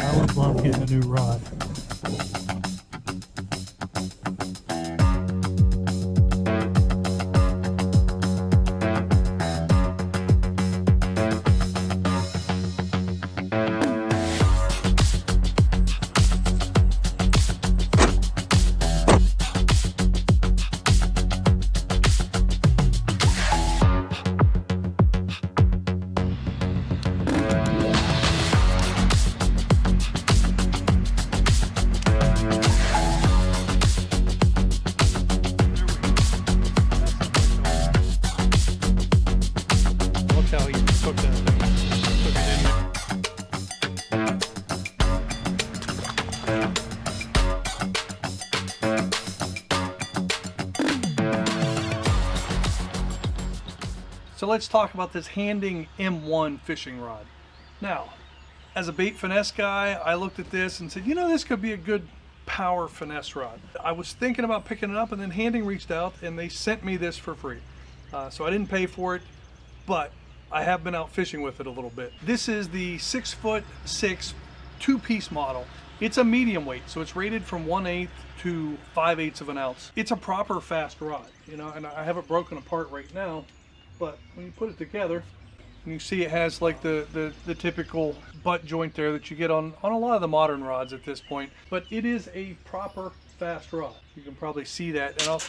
I always love getting a new rod. How he took that thing, took it in there. So let's talk about this Handing M1 fishing rod. Now, as a bait finesse guy, I looked at this and said, you know, this could be a good power finesse rod. I was thinking about picking it up, and then Handing reached out and they sent me this for free. So I didn't pay for it, but I have been out fishing with it a little bit. This is the 6'6" two-piece model. It's a medium weight, so it's rated from 1/8 to 5/8 of an ounce. It's a proper fast rod, you know, and I have it broken apart right now, but when you put it together, and you see it has like the typical butt joint there that you get on a lot of the modern rods at this point, but it is a proper fast rod. You can probably see that, and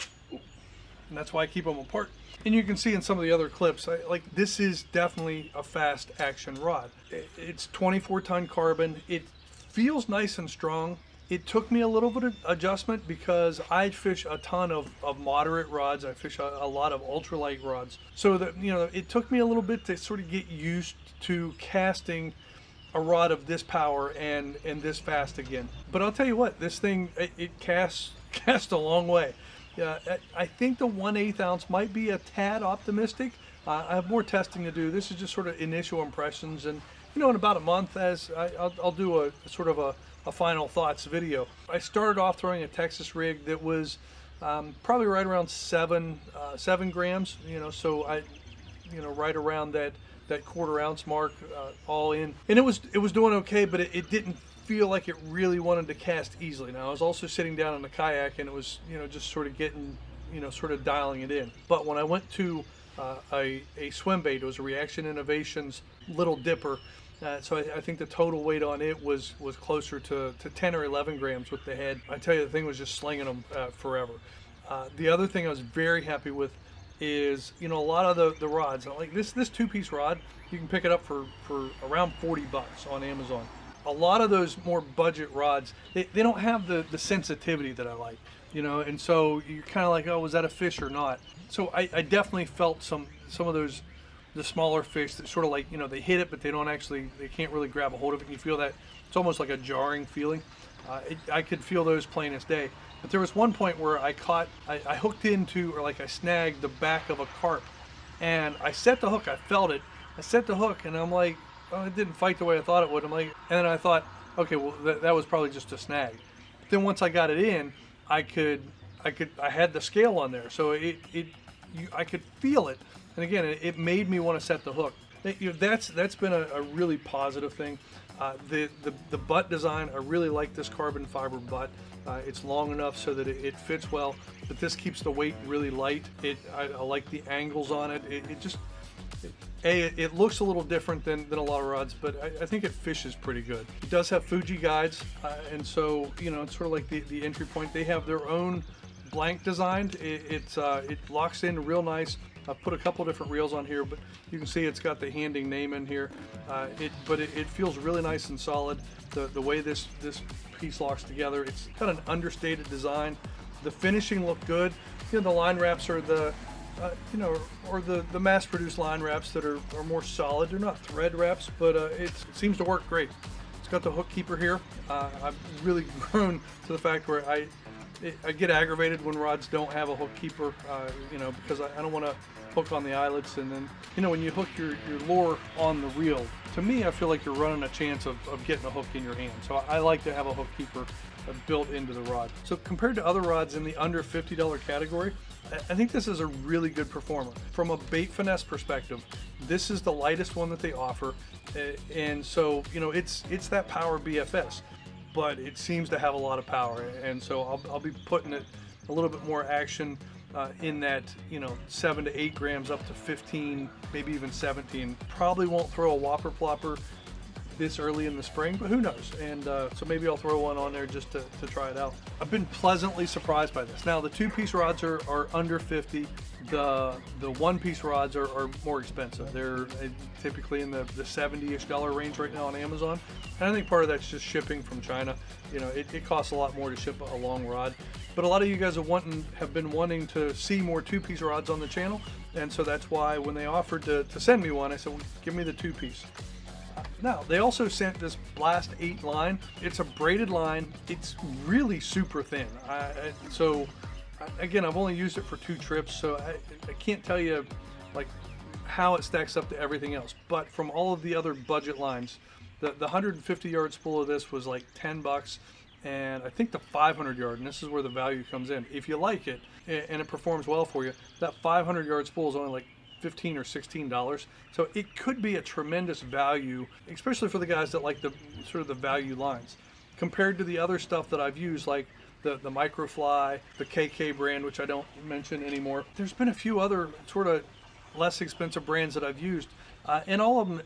that's why I keep them apart. And you can see in some of the other clips, like this is definitely a fast action rod. It's 24-ton carbon. It feels nice and strong. It took me a little bit of adjustment because I fish a ton of moderate rods. I fish a lot of ultralight rods. So that, you know, it took me a little bit to sort of get used to casting a rod of this power and this fast again. But I'll tell you what, this thing, it casts a long way. Yeah, I think the 1/8 ounce might be a tad optimistic. I have more testing to do. This is just sort of initial impressions, and you know, in about a month, I'll do a sort of a final thoughts video. I started off throwing a Texas rig that was probably right around 7 grams. You know, so right around that 1/4 ounce mark, all in, and it was doing okay, but it didn't feel like it really wanted to cast easily. Now I was also sitting down in the kayak, and it was, you know, just sort of getting, you know, sort of dialing it in. But when I went to a swim bait, it was a Reaction Innovations Little Dipper. So I think the total weight on it was closer to 10 or 11 grams with the head. I tell you, the thing was just slinging them forever. The other thing I was very happy with is, you know, a lot of the rods, like this two-piece rod, you can pick it up for around $40 on Amazon. A lot of those more budget rods, they don't have the sensitivity that I like, you know, and so you're kind of like, oh, was that a fish or not? So I definitely felt some of those, the smaller fish that sort of like, you know, they hit it, but they can't really grab a hold of it. And you feel that it's almost like a jarring feeling. I could feel those plain as day. But there was one point where I hooked into, or like I snagged the back of a carp, and I set the hook, I felt it, I set the hook, and I'm like, oh, it didn't fight the way I thought it would. I'm like, and then I thought, okay, well that was probably just a snag. But then once I got it in, I had the scale on there, so I could feel it, and again, it made me want to set the hook. You know, that's been a really positive thing. The butt design, I really like this carbon fiber butt. It's long enough so that it fits well, but this keeps the weight really light. I like the angles on it. It looks a little different than a lot of rods, but I think it fishes pretty good. It does have Fuji guides, and so, you know, it's sort of like the entry point. They have their own blank designed. It locks in real nice. I've put a couple different reels on here, but you can see it's got the Handing name in here. But it feels really nice and solid. The way this piece locks together, it's got an understated design. The finishing looked good. You know, the line wraps are the mass-produced line wraps that are more solid. They're not thread wraps, but it seems to work great. It's got the hook keeper here. I've really grown to the fact where I get aggravated when rods don't have a hook keeper, you know, because I don't want to hook on the eyelets, and then, you know, when you hook your lure on the reel, to me, I feel like you're running a chance of getting a hook in your hand. So I like to have a hook keeper built into the rod. So compared to other rods in the under $50 category, I think this is a really good performer. From a bait finesse perspective, this is the lightest one that they offer. And so, you know, it's that power BFS, but it seems to have a lot of power. And so I'll be putting it a little bit more action in that, you know, 7 to 8 grams up to 15, maybe even 17. Probably won't throw a whopper plopper this early in the spring, but who knows? And so maybe I'll throw one on there just to try it out. I've been pleasantly surprised by this. Now the 2-piece rods are under 50. The 1-piece rods are more expensive. They're typically in the $70-ish range right now on Amazon. And I think part of that's just shipping from China. You know, it costs a lot more to ship a long rod. But a lot of you guys have been wanting to see more 2-piece rods on the channel. And so that's why when they offered to send me one, I said, well, give me the 2-piece. Now, they also sent this Blast 8 line. It's a braided line. It's really super thin. So again, I've only used it for 2 trips, so I can't tell you like how it stacks up to everything else. But from all of the other budget lines, the 150 yard spool of this was like $10, and I think the 500 yard, and this is where the value comes in. If you like it and it performs well for you, that 500 yard spool is only like $15 or $16. So it could be a tremendous value, especially for the guys that like the sort of the value lines, compared to the other stuff that I've used, like the Microfly, the KK brand, which I don't mention anymore. There's been a few other sort of less expensive brands that I've used, and all of them,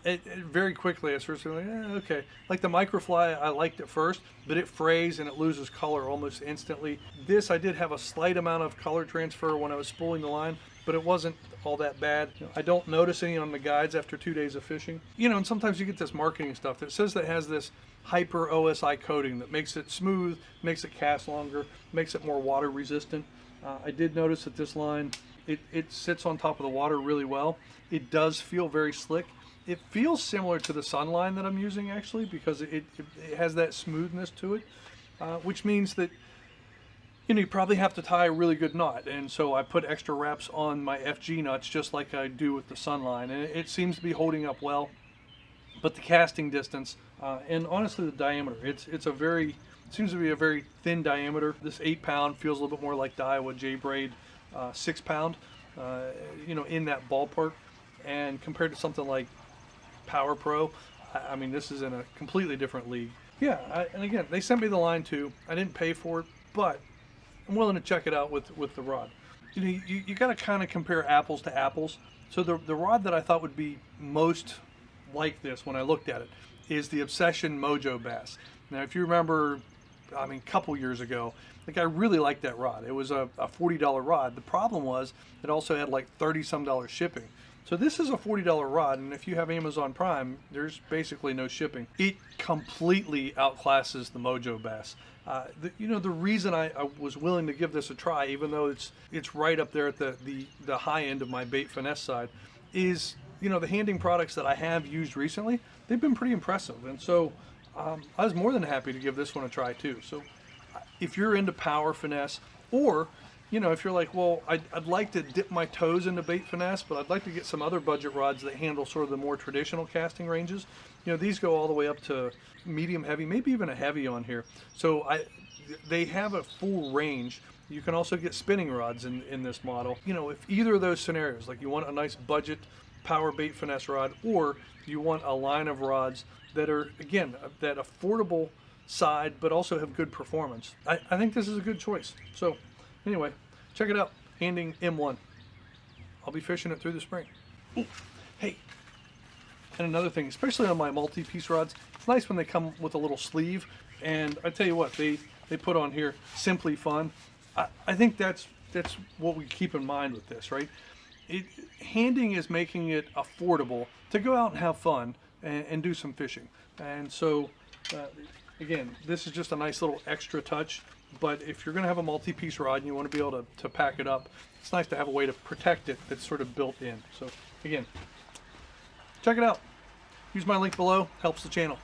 very quickly I sort of like, okay. Like the Microfly, I liked it first, but it frays and it loses color almost instantly. This, I did have a slight amount of color transfer when I was spooling the line, but it wasn't all that bad. I don't notice any on the guides after 2 days of fishing. You know, and sometimes you get this marketing stuff that says that it has this hyper OSI coating that makes it smooth, makes it cast longer, makes it more water resistant. I did notice that this line, it sits on top of the water really well. It does feel very slick. It feels similar to the Sunline that I'm using actually, because it has that smoothness to it, which means that, you know, you probably have to tie a really good knot. And so I put extra wraps on my FG nuts just like I do with the Sunline, and it seems to be holding up well. But the casting distance and honestly the diameter, it seems to be a very thin diameter. This 8-pound feels a little bit more like the Iowa J-Braid 6-pound, you know, in that ballpark. And compared to something like Power Pro, I mean, this is in a completely different league. Yeah, and again, they sent me the line too. I didn't pay for it, but I'm willing to check it out with the rod. You know, you got to kind of compare apples to apples. So the rod that I thought would be most like this when I looked at it is the Obsession Mojo Bass. Now, if you remember, I mean, a couple years ago, like I really liked that rod. It was a $40 rod. The problem was it also had like $30-some shipping. So this is a $40 rod, and if you have Amazon Prime, there's basically no shipping. It completely outclasses the Mojo Bass. You know, the reason I was willing to give this a try, even though it's right up there at the high end of my bait finesse side, is, you know, the handing products that I have used recently, they've been pretty impressive. And so I was more than happy to give this one a try too. So if you're into power finesse, or, you know, if you're like, well, I'd like to dip my toes into bait finesse, but I'd like to get some other budget rods that handle sort of the more traditional casting ranges. You know, these go all the way up to medium heavy, maybe even a heavy on here. So they have a full range. You can also get spinning rods in this model. You know, if either of those scenarios, like you want a nice budget power bait finesse rod, or you want a line of rods that are, again, that affordable side, but also have good performance, I think this is a good choice. So anyway, check it out, Handing M1. I'll be fishing it through the spring. Ooh, hey, and another thing, especially on my multi-piece rods, it's nice when they come with a little sleeve. And I tell you what, they put on here, Simply Fun. I think that's what we keep in mind with this, right? Handing is making it affordable to go out and have fun and do some fishing. And so, again, this is just a nice little extra touch. But if you're going to have a multi-piece rod and you want to be able to pack it up, it's nice to have a way to protect it that's sort of built in. So again, check it out. Use my link below, helps the channel.